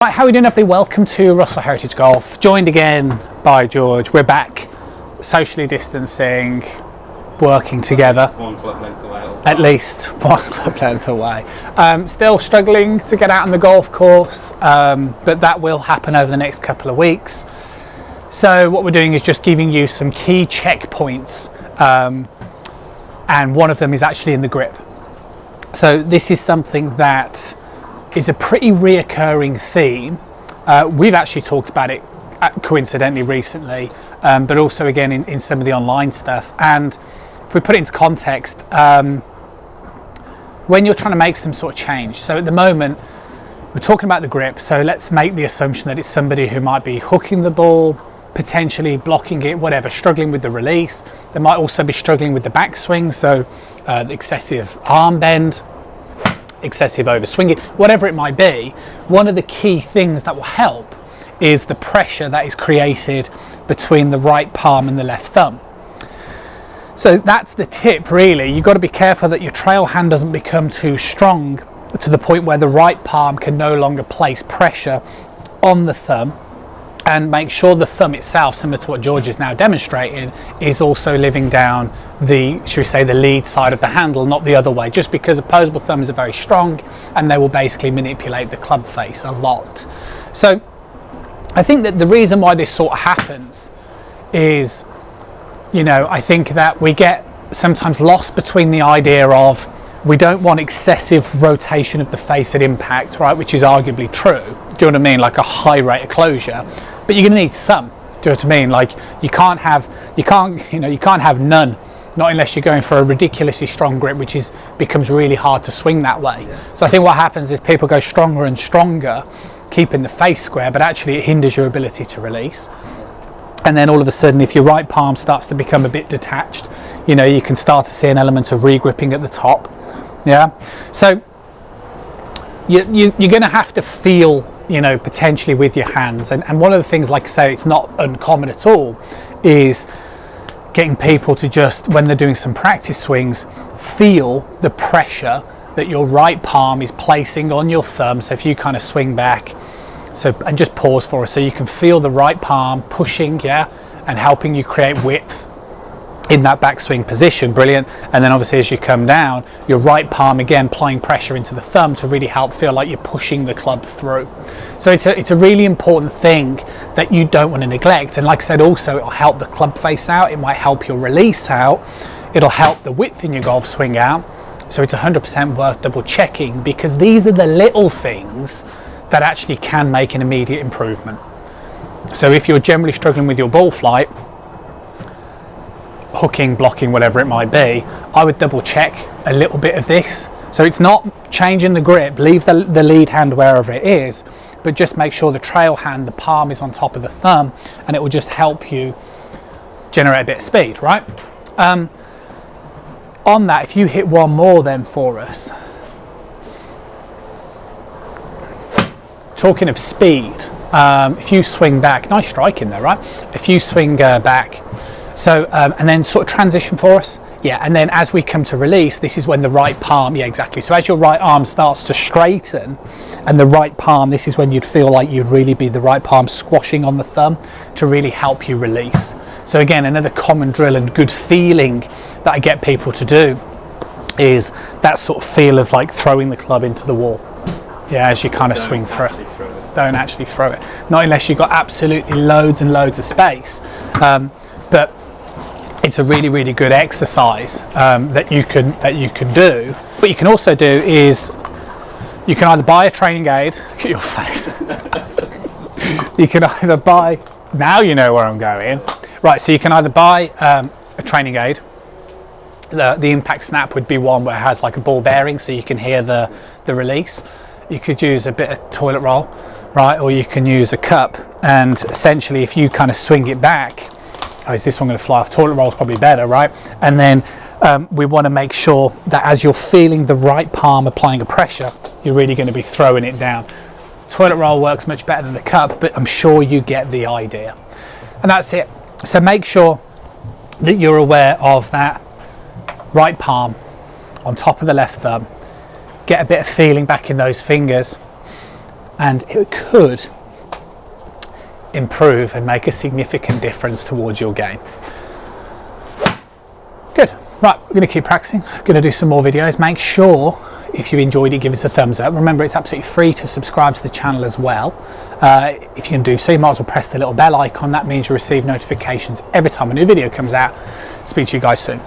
Right, how are we doing, everybody? Welcome to Russell Heritage Golf, joined again by George. We're back, socially distancing, working together. One club length away. At least one club length away. Still struggling to get out on the golf course, but that will happen over the next couple of weeks. So what we're doing is just giving you some key checkpoints, and one of them is actually in the grip. So this is something that is a pretty reoccurring theme. We've actually talked about it coincidentally recently, but also again in some of the online stuff. And if we put it into context, when you're trying to make some sort of change, so at the moment we're talking about the grip, so let's make the assumption that it's somebody who might be hooking the ball, potentially blocking it, whatever, struggling with the release. They might also be struggling with the backswing, so the excessive arm bend, excessive overswinging, whatever it might be. One of the key things that will help is the pressure that is created between the right palm and the left thumb. So that's the tip, really. You've got to be careful that your trail hand doesn't become too strong to the point where the right palm can no longer place pressure on the thumb, and make sure the thumb itself, similar to what George is now demonstrating, is also living down the, should we say, the lead side of the handle, not the other way, just because opposable thumbs are very strong and they will basically manipulate the club face a lot. So I think that the reason why this sort of happens is, you know, I think that we get sometimes lost between the idea of we don't want excessive rotation of the face at impact, right, which is arguably true. Do you know what I mean? Like a high rate of closure, but you're going to need some. Do you know what I mean? Like you can't have none, not unless you're going for a ridiculously strong grip, which becomes really hard to swing that way. Yeah. So I think what happens is people go stronger and stronger, keeping the face square, but actually it hinders your ability to release. And then all of a sudden, if your right palm starts to become a bit detached, you know, you can start to see an element of re-gripping at the top. Yeah, so you're going to have to feel, you know, potentially with your hands, and one of the things, like I say, it's not uncommon at all, is getting people to just, when they're doing some practice swings, feel the pressure that your right palm is placing on your thumb. So if you kind of swing back, and just pause for us, so you can feel the right palm pushing, yeah, and helping you create width in that backswing position. Brilliant. And then obviously as you come down, your right palm again applying pressure into the thumb to really help feel like you're pushing the club through. So it's a really important thing that you don't want to neglect. And like I said, also it'll help the club face out, it might help your release out, it'll help the width in your golf swing out. So it's 100% worth double checking, because these are the little things that actually can make an immediate improvement. So if you're generally struggling with your ball flight, hooking, blocking, whatever it might be, I would double check a little bit of this. So it's not changing the grip, leave the lead hand wherever it is, but just make sure the trail hand, the palm, is on top of the thumb, and it will just help you generate a bit of speed, right? On that, if you hit one more then for us. Talking of speed, if you swing back, nice strike in there, right? If you swing back, so, and then sort of transition for us. Yeah, and then as we come to release, this is when the right palm, yeah, exactly. So as your right arm starts to straighten, and the right palm, this is when you'd feel like you'd really be the right palm squashing on the thumb to really help you release. So again, another common drill and good feeling that I get people to do is that sort of feel of like throwing the club into the wall. Yeah, as you kind of swing through it. Don't actually throw it. Not unless you've got absolutely loads and loads of space. But it's a really, really good exercise that you can do. What you can also do is you can either buy a training aid. Look at your face. You can either buy. Now you know where I'm going. Right. So you can either buy a training aid. The impact snap would be one where it has like a ball bearing, so you can hear the release. You could use a bit of toilet roll, right? Or you can use a cup, and essentially if you kind of swing it back, oh, is this one going to fly off? Toilet roll is probably better, right? And then we want to make sure that as you're feeling the right palm applying a pressure, you're really going to be throwing it down. Toilet roll works much better than the cup, but I'm sure you get the idea. And that's it. So make sure that you're aware of that right palm on top of the left thumb. Get a bit of feeling back in those fingers. and it could improve and make a significant difference towards your game. Good. Right, we're going to keep practicing. I'm going to do some more videos. Make sure, if you enjoyed it, give us a thumbs up. Remember, it's absolutely free to subscribe to the channel as well. If you can do so, you might as well press the little bell icon. That means you receive notifications every time a new video comes out. Speak to you guys soon.